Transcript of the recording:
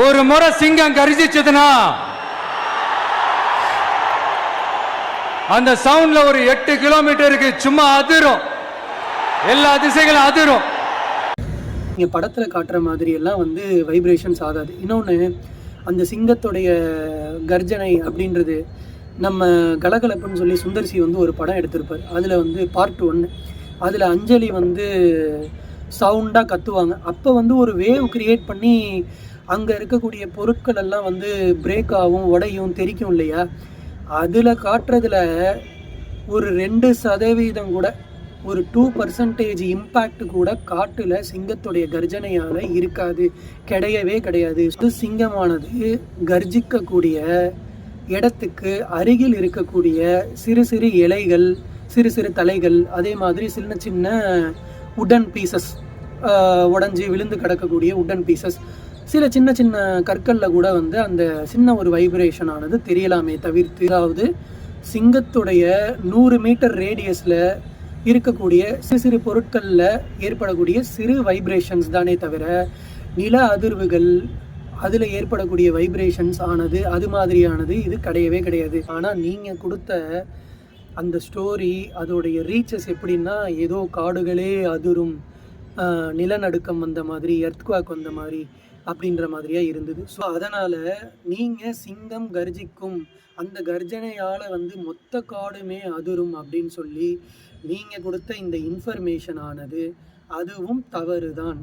ஒரு முறை சிங்கம் கர்ஜிச்சதுன்னா அந்த சவுண்ட்ல ஒரு 8 கிலோமீட்டருக்கு சும்மா அதிரும், எல்லா திசைகளும் அதிரும். இங்கே படத்தில் காட்டுற மாதிரி எல்லாம் வந்து வைப்ரேஷன்ஸ் ஆகாது. இன்னொன்று, அந்த சிங்கத்துடைய கர்ஜனை அப்படின்றது நம்ம கலகலப்புன்னு சொல்லி சுந்தர்சி வந்து ஒரு படம் எடுத்திருப்பார். அதில் வந்து பார்ட் 1, அதில் அஞ்சலி வந்து சவுண்டாக கத்துவாங்க. அப்போ வந்து ஒரு வேவ் கிரியேட் பண்ணி அங்கே இருக்கக்கூடிய பொருட்கள் எல்லாம் வந்து பிரேக் ஆகும், உடையும், தெரிக்கும் இல்லையா? அதில் காட்டுறதுல ஒரு 2% கூட, ஒரு 2% இம்பேக்ட் கூட காட்டில் சிங்கத்துடைய கர்ஜனையால் இருக்காது, கிடையவே கிடையாது. சிங்கமானது கர்ஜிக்கக்கூடிய இடத்துக்கு அருகில் இருக்கக்கூடிய சிறு சிறு இலைகள், சிறு சிறு தலைகள், அதே மாதிரி சின்ன சின்ன உடன் பீசஸ், உடஞ்சி விழுந்து கிடக்கக்கூடிய உடன் பீசஸ், சில சின்ன சின்ன கற்களில் கூட வந்து அந்த சின்ன ஒரு வைப்ரேஷன் ஆனது தெரியலாமே தவிர்த்து, அதாவது சிங்கத்துடைய 100 மீட்டர் ரேடியஸில் இருக்கக்கூடிய சிறு சிறு பொருட்களில் ஏற்படக்கூடிய சிறு வைப்ரேஷன்ஸ் தானே தவிர நில அதிர்வுகள் அதில் ஏற்படக்கூடிய வைப்ரேஷன்ஸ் ஆனது அது மாதிரியானது இது கிடையவே கிடையாது. ஆனால் நீங்கள் கொடுத்த அந்த ஸ்டோரி, அதோடைய ரீச்சஸ் எப்படின்னா, ஏதோ காடுகளே அதிரும், நிலநடுக்கம் வந்த மாதிரி, எர்த்குவாக் வந்த மாதிரி அப்படின்ற மாதிரியாக இருந்தது. ஸோ அதனால் நீங்கள் சிங்கம் கர்ஜிக்கும், அந்த கர்ஜனையால் வந்து மொத்த காடுமே அதிரும் அப்படின்னு சொல்லி நீங்கள் கொடுத்த இந்த இன்ஃபர்மேஷன் ஆனது அதுவும் தவறு தான்.